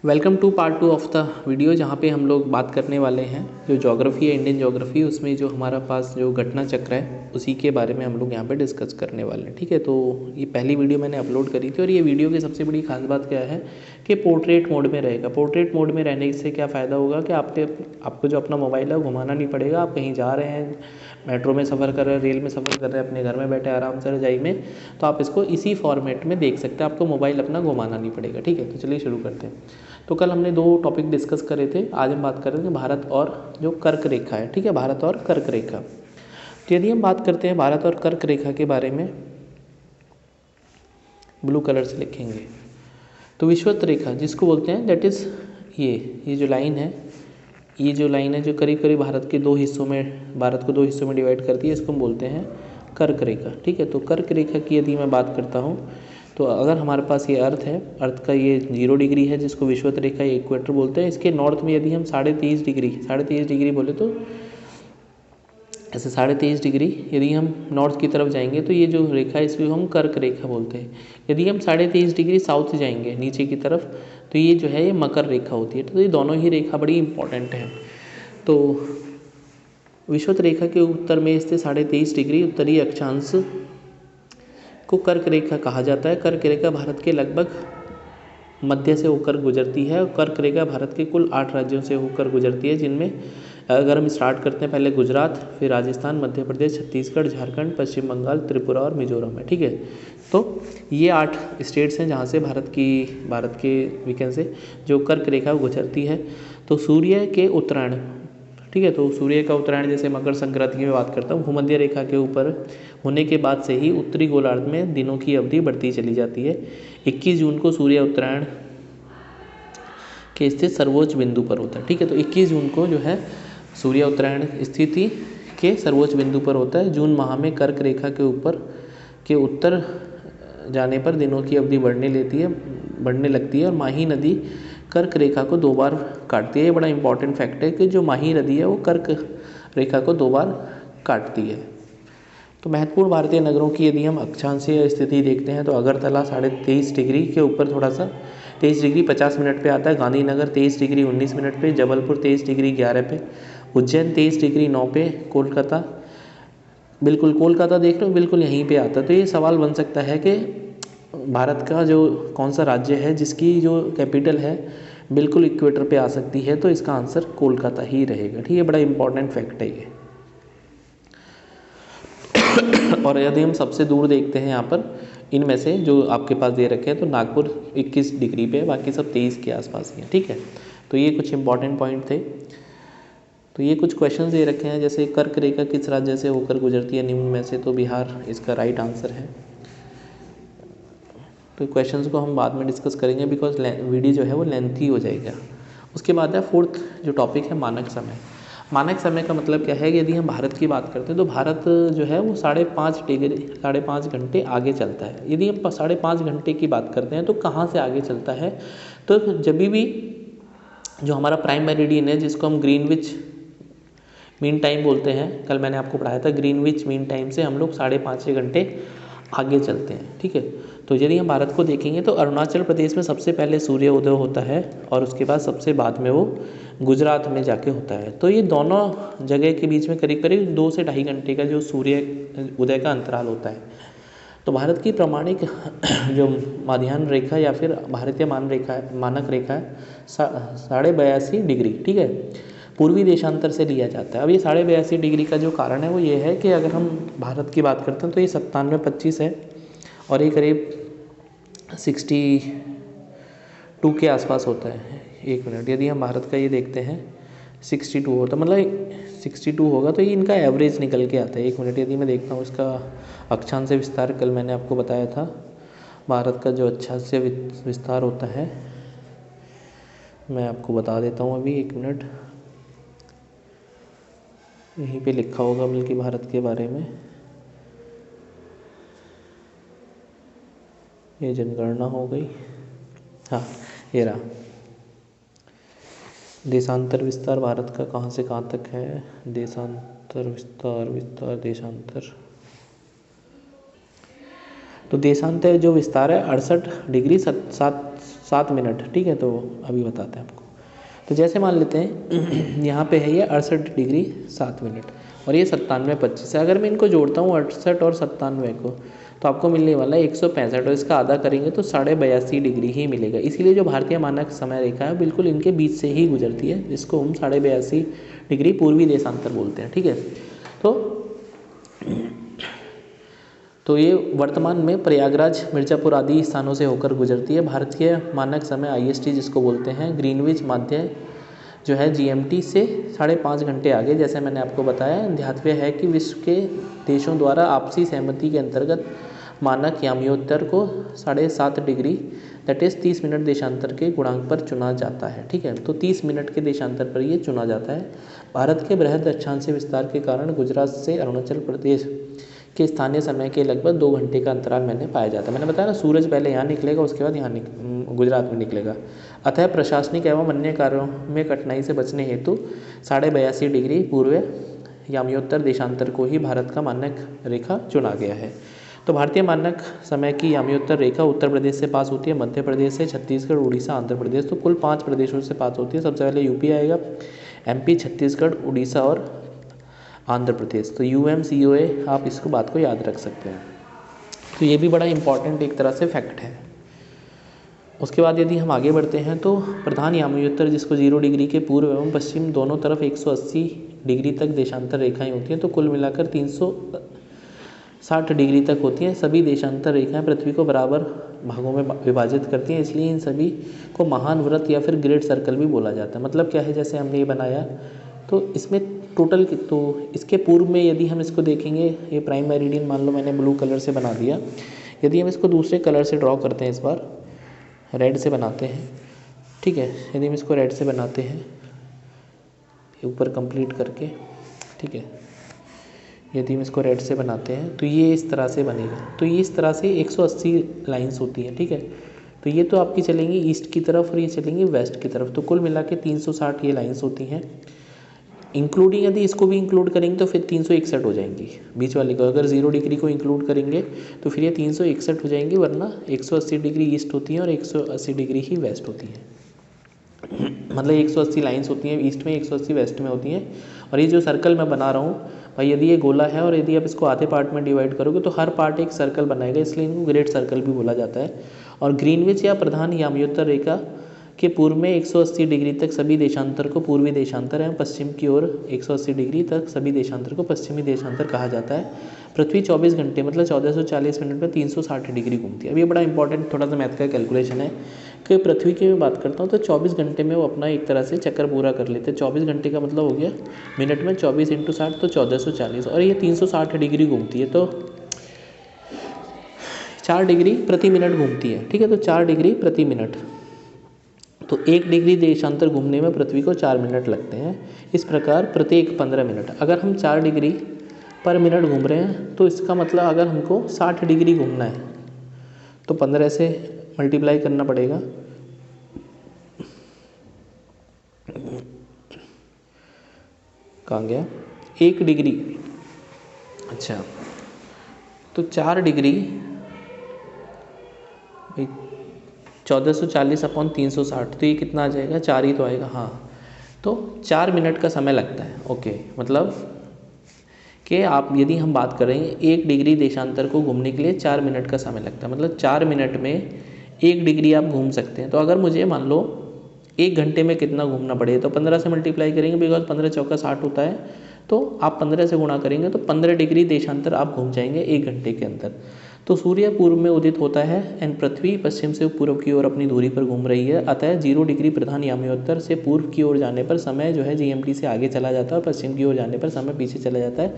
Welcome to part 2 of the video, जहाँ पे हम लोग बात करने वाले हैं जो ज्योग्राफी है, इंडियन ज्योग्राफी। उसमें जो हमारा पास जो घटना चक्र है उसी के बारे में हम लोग यहाँ पे डिस्कस करने वाले हैं। ठीक है, तो ये पहली वीडियो मैंने अपलोड करी थी और ये वीडियो की सबसे बड़ी खास बात क्या है कि पोर्ट्रेट मोड में रहेगा। पोर्ट्रेट मोड में रहने से क्या फ़ायदा होगा कि आपको जो अपना मोबाइल है वो घुमाना नहीं पड़ेगा। आप कहीं जा रहे हैं, मेट्रो में सफ़र कर रहे हैं, रेल में सफ़र कर रहे हैं, अपने घर में बैठे आराम से रजाई में, तो आप इसको इसी फॉर्मेट में देख सकते हैं। आपको मोबाइल अपना घुमाना नहीं पड़ेगा। ठीक है, तो चलिए शुरू करते हैं। तो कल हमने 2 टॉपिक डिस्कस करे थे, आज हम बात कर रहे थे भारत और जो कर्क रेखा है। ठीक है, भारत और कर्क रेखा। तो यदि हम बात करते हैं भारत और कर्क रेखा के बारे में, ब्लू कलर से लिखेंगे तो विषुवत रेखा जिसको बोलते हैं, दैट इज़ ये जो लाइन है, ये जो लाइन है जो करीब करीब भारत को 2 हिस्सों में डिवाइड करती है, इसको हम बोलते हैं कर्क रेखा। ठीक है, तो कर्क रेखा की यदि मैं बात करता हूँ तो अगर हमारे पास ये अर्थ है, अर्थ का ये 0 डिग्री है जिसको विषुवत रेखा या इक्वेटर बोलते हैं। इसके नॉर्थ में यदि हम 23.5 डिग्री बोले तो ऐसे 23.5 डिग्री यदि हम नॉर्थ की तरफ जाएंगे तो ये जो रेखा है इसको हम कर्क रेखा बोलते हैं। यदि हम 23.5 डिग्री साउथ जाएंगे नीचे की तरफ तो ये जो है ये मकर रेखा होती है। तो ये दोनों ही रेखा बड़ी इंपॉर्टेंट है। तो विषुवत रेखा के उत्तर में स्थित 23.5 डिग्री उत्तरी अक्षांश को कर्क रेखा कहा जाता है। कर्क रेखा भारत के लगभग मध्य से होकर गुजरती है और कर्क रेखा भारत के कुल 8 राज्यों से होकर गुजरती है, जिनमें अगर हम स्टार्ट करते हैं पहले गुजरात, फिर राजस्थान, मध्य प्रदेश, छत्तीसगढ़, झारखंड, पश्चिम बंगाल, त्रिपुरा और मिजोरम है। ठीक है, तो ये 8 स्टेट्स हैं जहाँ से भारत के वीकेंड से जो कर्क रेखा गुजरती है। तो सूर्य के उत्तरायण, ठीक है, तो सूर्य का उत्तरायण जैसे मकर संक्रांति की मैं बात करता हूँ, भूमध्य रेखा के ऊपर होने के बाद से ही उत्तरी गोलार्ध में दिनों की अवधि बढ़ती चली जाती है। 21 जून को सूर्य उत्तरायण के स्थित सर्वोच्च बिंदु पर होता है। ठीक है, तो 21 जून को जो है सूर्य उत्तरायण स्थिति के सर्वोच्च बिंदु पर होता है। जून माह में कर्क रेखा के उत्तर जाने पर दिनों की अवधि बढ़ने लगती है और माही नदी कर्क रेखा को 2 बार काटती है। ये बड़ा इंपॉर्टेंट फैक्ट है कि जो माही नदी है वो कर्क रेखा को 2 बार काटती है। तो महत्वपूर्ण भारतीय नगरों की यदि हम अक्षांशीय स्थिति देखते हैं तो अगरतला 23.5 डिग्री के ऊपर थोड़ा सा 23 डिग्री 50 मिनट पे आता है। गांधीनगर 23 डिग्री 19 मिनट पे, जबलपुर 23 डिग्री 11 पे, उज्जैन 23 डिग्री 9 पे, कोलकाता बिल्कुल कोलकाता देख रहे हो बिल्कुल यहीं पे आता है। तो ये सवाल बन सकता है कि भारत का जो कौन सा राज्य है जिसकी जो कैपिटल है बिल्कुल इक्वेटर पे आ सकती है, तो इसका आंसर कोलकाता ही रहेगा। ठीक है, बड़ा इंपॉर्टेंट फैक्ट है ये। और यदि हम सबसे दूर देखते हैं यहाँ पर इनमें से जो आपके पास दे रखे हैं तो नागपुर 21 डिग्री पे, बाकी सब 23 के आसपास ही है। ठीक है, तो ये कुछ इंपॉर्टेंट पॉइंट थे। तो ये कुछ क्वेश्चन दे रखे हैं, जैसे कर्क रेखा किस राज्य से होकर गुजरती है निम्न में से, तो बिहार इसका राइट आंसर है। तो क्वेश्चंस को हम बाद में डिस्कस करेंगे बिकॉज वीडियो जो है वो लेंथी हो जाएगा। उसके बाद है 4th जो टॉपिक है मानक समय। मानक समय का मतलब क्या है कि यदि हम भारत की बात करते हैं तो भारत जो है वो 5.5 घंटे आगे चलता है। यदि हम 5.5 घंटे की बात करते हैं तो कहाँ से आगे चलता है, तो जब भी जो हमारा प्राइम मेरिडियन है जिसको हम ग्रीनविच मीन टाइम बोलते हैं, कल मैंने आपको पढ़ाया था, ग्रीनविच मीन टाइम से हम लोग 5.5 घंटे आगे चलते हैं। ठीक है, तो यदि हम भारत को देखेंगे तो अरुणाचल प्रदेश में सबसे पहले सूर्य उदय होता है और उसके बाद सबसे बाद में वो गुजरात में जाके होता है। तो ये दोनों जगह के बीच में करीब करीब 2 से 2.5 घंटे का जो सूर्य उदय का अंतराल होता है। तो भारत की प्रमाणिक जो माध्याह्न रेखा या फिर भारतीय मानक रेखा है 82.5 डिग्री। ठीक है, पूर्वी देशांतर से लिया जाता है। अब ये 82.5 डिग्री का जो कारण है वो ये है कि अगर हम भारत की बात करते हैं तो ये 97-25 है और ये करीब 62 के आसपास होता है। 1 मिनट, यदि हम भारत का ये देखते हैं 62 होता है, मतलब 62 होगा तो ये इनका एवरेज निकल के आता है। 1 मिनट, यदि मैं देखता हूँ इसका अक्षांश विस्तार, कल मैंने आपको बताया था भारत का जो अक्षांश विस्तार होता है, मैं आपको बता देता हूँ अभी। 1 मिनट, यहीं पे लिखा होगा बल्कि भारत के बारे में, ये जनगणना हो गई, हाँ ये रहा। देशांतर विस्तार भारत का कहाँ से कहाँ तक है, देशांतर विस्तार देशांतर, तो देशांतर जो विस्तार है 68 डिग्री 7 7 मिनट, ठीक है। तो अभी बताते हैं आपको। तो जैसे मान लेते हैं यहाँ पे है ये 68 डिग्री 7 मिनट और ये 97:25 है। अगर मैं इनको जोड़ता हूँ 68 और 97 को, तो आपको मिलने वाला है 165 और इसका आधा करेंगे तो 82.5 डिग्री ही मिलेगा। इसीलिए जो भारतीय मानक समय रेखा है बिल्कुल इनके बीच से ही गुजरती है, जिसको हम 82.5 डिग्री पूर्वी देशांतर बोलते हैं, ठीक है। तो ये वर्तमान में प्रयागराज, मिर्ज़ापुर आदि स्थानों से होकर गुजरती है। भारतीय मानक समय IST जिसको बोलते हैं, ग्रीनविच माध्य जो है GMT से 5.5 घंटे आगे। जैसे मैंने आपको बताया, ध्यातव्य है कि विश्व के देशों द्वारा आपसी सहमति के अंतर्गत मानक याम्योत्तर को 7.5 डिग्री दैट इज़ 30 मिनट देशांतर के गुणांक पर चुना जाता है, ठीक है। तो 30 मिनट के देशांतर पर ये चुना जाता है। भारत के बृहद अक्षांशीय विस्तार के कारण गुजरात से अरुणाचल प्रदेश के स्थानीय समय के लगभग 2 घंटे का अंतराल मैंने पाया जाता है। मैंने बताया ना, सूरज पहले यहाँ निकलेगा, उसके बाद यहाँ गुजरात में निकलेगा। अतः प्रशासनिक एवं अन्य कार्यों में कठिनाई से बचने हेतु 82.5 डिग्री पूर्व याम्योत्तर देशांतर को ही भारत का मानक रेखा चुना गया है। तो भारतीय मानक समय की याम्योत्तर रेखा उत्तर प्रदेश से पास होती है, मध्य प्रदेश से, छत्तीसगढ़, उड़ीसा, आंध्र प्रदेश। तो कुल 5 प्रदेशों से पास होती है। सबसे पहले यूपी आएगा, MP, छत्तीसगढ़, उड़ीसा और आंध्र प्रदेश। तो UMCOA आप इसको बात को याद रख सकते हैं। तो ये भी बड़ा इंपॉर्टेंट एक तरह से फैक्ट है। उसके बाद यदि हम आगे बढ़ते हैं तो प्रधान याम्योत्तर जिसको 0 डिग्री के पूर्व एवं पश्चिम दोनों तरफ 180 डिग्री तक देशांतर रेखाएं होती हैं। तो कुल मिलाकर 360 डिग्री तक होती हैं। सभी देशांतर रेखाएं पृथ्वी को बराबर भागों में विभाजित करती हैं, इसलिए इन सभी को महान वृत्त या फिर ग्रेट सर्कल भी बोला जाता है। मतलब क्या है, जैसे हमने ये बनाया तो इसमें टोटल, तो इसके पूर्व में यदि हम इसको देखेंगे, ये प्राइम मेरिडियन मान लो मैंने ब्लू कलर से बना दिया। यदि हम इसको दूसरे कलर से ड्रॉ करते हैं, इस बार रेड से बनाते हैं, ठीक है। यदि हम इसको रेड से बनाते हैं ऊपर कंप्लीट करके, ठीक है, यदि हम इसको रेड से बनाते हैं तो ये इस तरह से बनेगा। तो ये इस तरह से 180 लाइन्स होती हैं, ठीक है। तो ये तो आपकी चलेंगी ईस्ट की तरफ और ये चलेंगी वेस्ट की तरफ। तो कुल मिला के 360 ये लाइन्स होती हैं। इंक्लूडिंग यदि इसको भी इंक्लूड करेंगे तो फिर 361 हो जाएंगी बीच वाली को। अगर 0 डिग्री को इंक्लूड करेंगे तो फिर ये 361 हो जाएंगी, वरना 180 डिग्री ईस्ट होती है और 180 डिग्री ही वेस्ट होती है। मतलब 180 लाइन्स होती हैं ईस्ट में, 180 वेस्ट में होती हैं। और ये जो सर्कल मैं बना रहा हूँ भाई, यदि ये गोला है और यदि आप इसको आधे पार्ट में डिवाइड करोगे तो हर पार्ट एक सर्कल बनाएगा, इसलिए इनको ग्रेट सर्कल भी बोला जाता है। और ग्रीनविच या प्रधान याम्योत्तर रेखा के पूर्व में 180 डिग्री तक सभी देशांतर को पूर्वी देशांतर एवं पश्चिम की ओर 180 डिग्री तक सभी देशांतर को पश्चिमी देशांतर कहा जाता है। पृथ्वी 24 घंटे मतलब 1440 मिनट में 360 डिग्री घूमती है। अब ये बड़ा इंपॉर्टेंट थोड़ा सा मैथ का कैलकुलेशन है कि पृथ्वी की मैं बात करता हूँ तो 24 घंटे में वो अपना एक तरह से चक्कर पूरा कर लेते हैं। 24 घंटे का मतलब हो गया मिनट में 24 × 60 तो 1440, और ये 360 डिग्री घूमती है। तो 4 डिग्री प्रति मिनट घूमती है, ठीक है। तो 4 डिग्री प्रति मिनट, तो 1 डिग्री देशांतर घूमने में पृथ्वी को 4 मिनट लगते हैं। इस प्रकार प्रत्येक 15 मिनट अगर हम 4 डिग्री पर मिनट घूम रहे हैं तो इसका मतलब अगर हमको 60 डिग्री घूमना है तो 15 से मल्टीप्लाई करना पड़ेगा। कहाँ गया 1 डिग्री, अच्छा तो 4 डिग्री 1440/360, तो ये कितना आ जाएगा, 4 ही तो आएगा। हाँ, तो 4 मिनट का समय लगता है। ओके, मतलब कि आप यदि हम बात करें 1 डिग्री देशांतर को घूमने के लिए 4 मिनट का समय लगता है, मतलब 4 मिनट में 1 डिग्री आप घूम सकते हैं। तो अगर मुझे मान लो 1 घंटे में कितना घूमना पड़ेगा तो 15 से मल्टीप्लाई करेंगे, बिकॉज 15 चौका 60 होता है, तो आप 15 से गुणा करेंगे तो 15 डिग्री देशांतर आप घूम जाएंगे 1 घंटे के अंदर। तो सूर्य पूर्व में उदित होता है एंड पृथ्वी पश्चिम से पूर्व की ओर अपनी दूरी पर घूम रही है। अतः 0 डिग्री प्रधान याम्योत्तर से पूर्व की ओर जाने पर समय जो है GMT से आगे चला जाता है और पश्चिम की ओर जाने पर समय पीछे चला जाता है।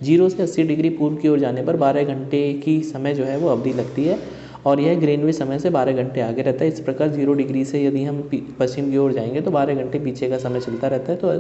0 से 80 डिग्री पूर्व की ओर जाने पर 12 घंटे की समय जो है वो अवधि लगती है और यह ग्रीनविच समय से 12 घंटे आगे रहता है। इस प्रकार 0 डिग्री से यदि हम पश्चिम की ओर जाएंगे तो 12 घंटे पीछे का समय चलता रहता है। तो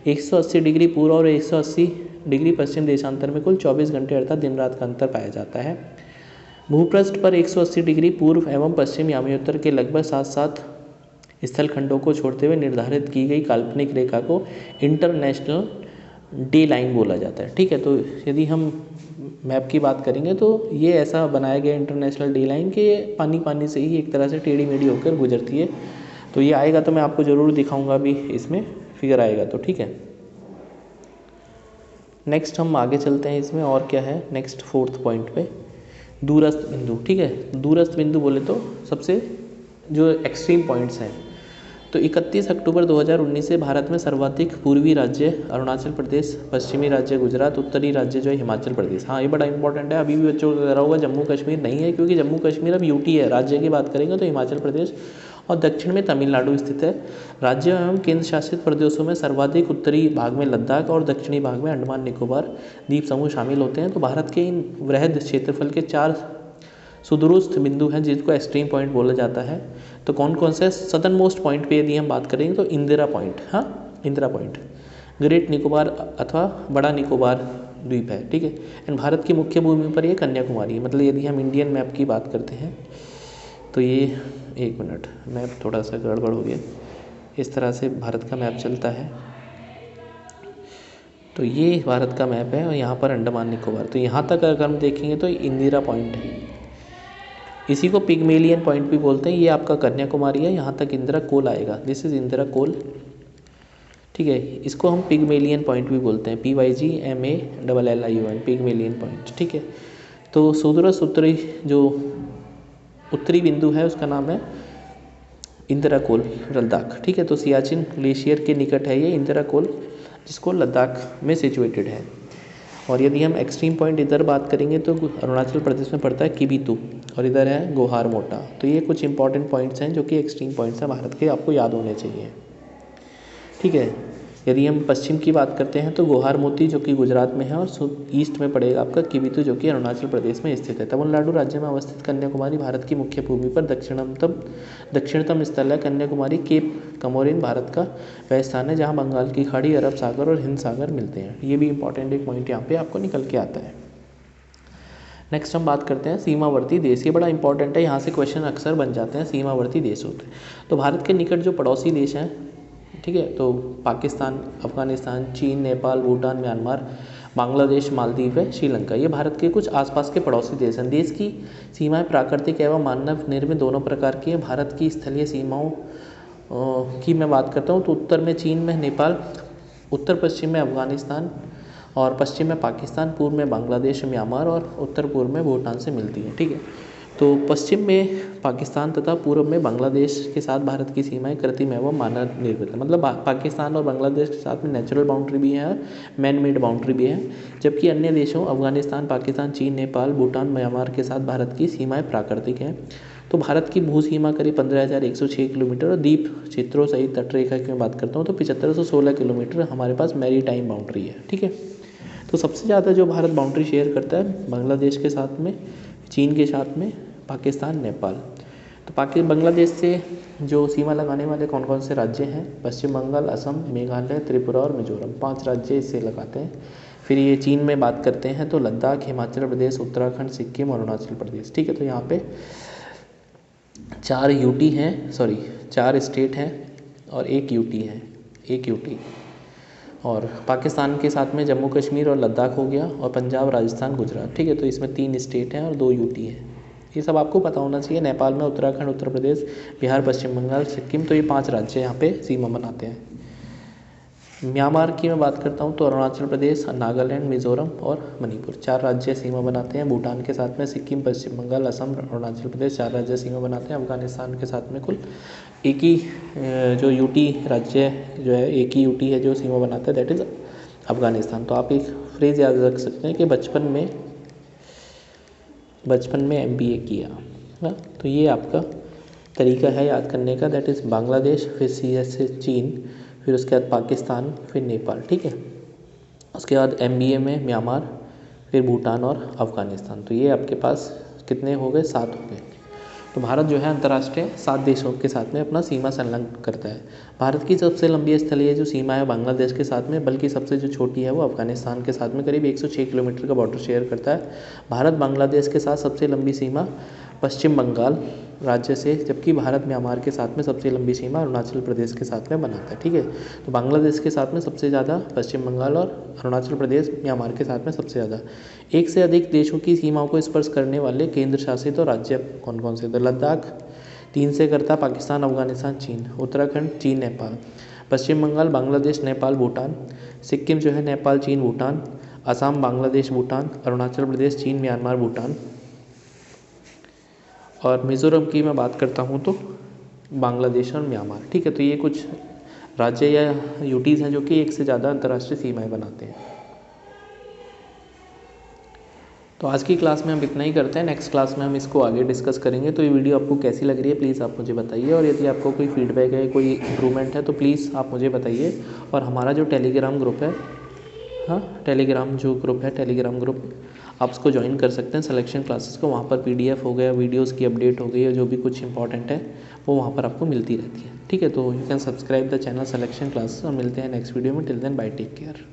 180 डिग्री पूर्व और 180 डिग्री पश्चिम देशांतर में कुल 24 घंटे अर्थात दिन रात का अंतर पाया जाता है। भूपृष्ठ पर 180 डिग्री पूर्व एवं पश्चिम याम्योत्तर के लगभग 7 स्थल खंडों को छोड़ते हुए निर्धारित की गई काल्पनिक रेखा को इंटरनेशनल डे लाइन बोला जाता है। ठीक है, तो यदि हम मैप की बात करेंगे तो ये ऐसा बनाया गया इंटरनेशनल डे लाइन कि पानी पानी से ही एक तरह से टेढ़ी मेढ़ी होकर गुजरती है। तो ये आएगा तो मैं आपको ज़रूर दिखाऊंगा, अभी इसमें फिगर आएगा तो। ठीक है, नेक्स्ट हम आगे चलते हैं इसमें, और क्या है नेक्स्ट 4th पॉइंट पे, दूरस्थ बिंदु। ठीक है, दूरस्थ बिंदु बोले तो सबसे जो एक्सट्रीम पॉइंट्स हैं, तो 31 अक्टूबर 2019 से भारत में सर्वाधिक पूर्वी राज्य अरुणाचल प्रदेश, पश्चिमी राज्य गुजरात, उत्तरी राज्य जो है हिमाचल प्रदेश। हाँ, ये बड़ा इंपॉर्टेंट है, अभी भी बच्चों को कह रहा होगा जम्मू कश्मीर नहीं है, क्योंकि जम्मू कश्मीर अब यूटी है। राज्य की बात करेंगे तो हिमाचल प्रदेश और दक्षिण में तमिलनाडु स्थित है। राज्य एवं केंद्र शासित प्रदेशों में सर्वाधिक उत्तरी भाग में लद्दाख और दक्षिणी भाग में अंडमान निकोबार द्वीप समूह शामिल होते हैं। तो भारत के इन वृहद क्षेत्रफल के 4 सुदूरस्थ बिंदु हैं जिसको एक्सट्रीम पॉइंट बोला जाता है। तो कौन कौन से? सदर्न मोस्ट पॉइंट पे यदि हम बात करेंगे तो इंदिरा पॉइंट, हाँ इंदिरा पॉइंट, ग्रेट निकोबार अथवा बड़ा निकोबार द्वीप है। ठीक है, एंड भारत की मुख्य भूमि पर ये कन्याकुमारी है। मतलब यदि हम इंडियन मैप की बात करते हैं तो ये, एक मिनट, मैप थोड़ा सा गड़बड़ हो गया, इस तरह से भारत का मैप चलता है। तो ये भारत का मैप है और यहाँ पर अंडमान निकोबार, तो यहाँ तक अगर हम देखेंगे तो इंदिरा पॉइंट है। इसी को पिगमेलियन पॉइंट भी बोलते हैं। ये आपका कन्याकुमारी है, यहाँ तक इंदिरा कोल आएगा, दिस इज इंदिरा कोल। ठीक है, इसको हम पिगमेलियन पॉइंट भी बोलते हैं, PYGMALLION, पिगमेलियन पॉइंट। ठीक है, तो सुदूरस्थ उत्तरी जो उत्तरी बिंदु है उसका नाम है इंदिरा कोल, लद्दाख। ठीक है, तो सियाचिन ग्लेशियर के निकट है ये इंदिरा कोल, जिसको लद्दाख में सिचुएटेड है। और यदि हम एक्सट्रीम पॉइंट इधर बात करेंगे तो अरुणाचल प्रदेश में पड़ता है किबितू, और इधर है गोहार मोटा। तो ये कुछ इंपॉर्टेंट पॉइंट्स हैं जो कि एक्सट्रीम पॉइंट्स हैं भारत के, आपको याद होने चाहिए। ठीक है, यदि हम पश्चिम की बात करते हैं तो गोहार मोती जो कि गुजरात में है, और ईस्ट में पड़ेगा आपका किबितू जो कि अरुणाचल प्रदेश में स्थित है। तमिलनाडु राज्य में अवस्थित कन्याकुमारी भारत की मुख्य भूमि पर दक्षिणतम स्थल है। कन्याकुमारी केप कमोरिन भारत का वह स्थान है जहाँ बंगाल की खाड़ी, अरब सागर और हिंद सागर मिलते हैं। ये भी इंपॉर्टेंट एक पॉइंट यहाँ पे आपको निकल के आता है। नेक्स्ट हम बात करते हैं सीमावर्ती देश। ये बड़ा इंपॉर्टेंट है, यहाँ से क्वेश्चन अक्सर बन जाते हैं, सीमावर्ती देश होते हैं। तो भारत के निकट जो पड़ोसी देश हैं, ठीक है, तो पाकिस्तान, अफगानिस्तान, चीन, नेपाल, भूटान, म्यांमार, बांग्लादेश, मालदीव है, श्रीलंका, ये भारत के कुछ आसपास के पड़ोसी देश हैं। देश की सीमाएं प्राकृतिक एवं मानव निर्मित दोनों प्रकार की हैं। भारत की स्थलीय सीमाओं की मैं बात करता हूँ तो उत्तर में चीन में नेपाल, उत्तर पश्चिम में अफगानिस्तान और पश्चिम में पाकिस्तान, पूर्व में बांग्लादेश, म्यांमार और उत्तर पूर्व में भूटान से मिलती है। ठीक है, तो पश्चिम में पाकिस्तान तथा पूर्व में बांग्लादेश के साथ भारत की सीमाएं कृत्रिम एवं मानव निर्मित है। मतलब पाकिस्तान और बांग्लादेश के साथ में नेचुरल बाउंड्री भी है और मैन मेड बाउंड्री भी है, जबकि अन्य देशों अफगानिस्तान, पाकिस्तान, चीन, नेपाल, भूटान, म्यांमार के साथ भारत की सीमाएं प्राकृतिक हैं। तो भारत की भू सीमा करीब 15,106 किलोमीटर और द्वीप क्षेत्रों सहित तटरेखा की मैं बात करता हूँ तो 7516 किलोमीटर हमारे पास मैरी टाइम बाउंड्री है। ठीक है, तो सबसे ज़्यादा जो भारत बाउंड्री शेयर करता है बांग्लादेश के साथ में, चीन के साथ में, पाकिस्तान, नेपाल। तो बांग्लादेश से जो सीमा लगाने वाले कौन कौन से राज्य हैं? पश्चिम बंगाल, असम, मेघालय, त्रिपुरा और मिजोरम, 5 राज्य इससे लगाते हैं। फिर ये चीन में बात करते हैं तो लद्दाख, हिमाचल प्रदेश, उत्तराखंड, सिक्किम और अरुणाचल प्रदेश। ठीक है, तो यहाँ पे 4 स्टेट हैं और 1 यूटी है, 1 यूटी। और पाकिस्तान के साथ में जम्मू कश्मीर और लद्दाख हो गया, और पंजाब, राजस्थान, गुजरात। ठीक है, तो इसमें 3 स्टेट हैं और 2 यूटी है। ये सब आपको पता होना चाहिए। नेपाल में उत्तराखंड, उत्तर प्रदेश, बिहार, पश्चिम बंगाल, सिक्किम, तो ये 5 राज्य यहाँ पे सीमा बनाते हैं। म्यांमार की मैं बात करता हूँ तो अरुणाचल प्रदेश, नागालैंड, मिजोरम और मणिपुर, 4 राज्य सीमा बनाते हैं। भूटान के साथ में सिक्किम, पश्चिम बंगाल, असम, अरुणाचल प्रदेश, 4 राज्य सीमा बनाते हैं। अफगानिस्तान के साथ में कुल एक ही जो यूटी राज्य जो है, एक ही यूटी है जो सीमा बनाता है, दैट इज़ अफगानिस्तान। तो आप एक फ्रेज़ याद रख सकते हैं कि बचपन में MBA किया, हाँ, तो ये आपका तरीका है याद करने का, दैट इज़ बांग्लादेश, फिर CS से चीन, फिर उसके बाद पाकिस्तान, फिर नेपाल। ठीक है, उसके बाद MBA में म्यांमार, फिर भूटान और अफ़गानिस्तान। तो ये आपके पास कितने हो गए? 7 हो गए। तो भारत जो है अंतर्राष्ट्रीय 7 देशों के साथ में अपना सीमा संलग्न करता है। भारत की सबसे लंबी स्थलीय जो सीमा है बांग्लादेश के साथ में, बल्कि सबसे जो छोटी है वो अफगानिस्तान के साथ में करीब 106 किलोमीटर का बॉर्डर शेयर करता है। भारत बांग्लादेश के साथ सबसे लंबी सीमा पश्चिम बंगाल राज्य से, जबकि भारत म्यांमार के साथ में सबसे लंबी सीमा अरुणाचल प्रदेश के साथ में बनाता है। ठीक है, तो बांग्लादेश के साथ में सबसे ज़्यादा पश्चिम बंगाल और अरुणाचल प्रदेश म्यांमार के साथ में सबसे ज़्यादा। एक से अधिक देशों की सीमाओं को स्पर्श करने वाले केंद्र शासित और राज्य कौन कौन से? तो लद्दाख 3 से करता पाकिस्तान, अफगानिस्तान, चीन। उत्तराखंड, चीन, नेपाल। पश्चिम बंगाल, बांग्लादेश, नेपाल, भूटान। सिक्किम जो है नेपाल, चीन, भूटान। असम, बांग्लादेश, भूटान। अरुणाचल प्रदेश, चीन, म्यांमार, भूटान। और मिज़ोरम की मैं बात करता हूँ तो बांग्लादेश और म्यांमार। ठीक है, तो ये कुछ राज्य या यूटीज़ हैं जो कि एक से ज़्यादा अंतर्राष्ट्रीय सीमाएं बनाते हैं। तो आज की क्लास में हम इतना ही करते हैं, नेक्स्ट क्लास में हम इसको आगे डिस्कस करेंगे। तो ये वीडियो आपको कैसी लग रही है प्लीज़ आप मुझे बताइए, और यदि आपको कोई फीडबैक है, कोई इम्प्रूवमेंट है तो प्लीज़ आप मुझे बताइए। और हमारा जो टेलीग्राम ग्रुप है, हाँ टेलीग्राम जो ग्रुप है, टेलीग्राम ग्रुप आप उसको ज्वाइन कर सकते हैं, सिलेक्शन क्लासेस को। वहाँ पर PDF हो गया, वीडियोज़ की अपडेट हो गई, और जो भी कुछ इंपॉर्टेंट है वो वहाँ पर आपको मिलती रहती है। ठीक है, तो you can subscribe the channel selection classes, और मिलते हैं नेक्स्ट वीडियो में। Till then bye, take care.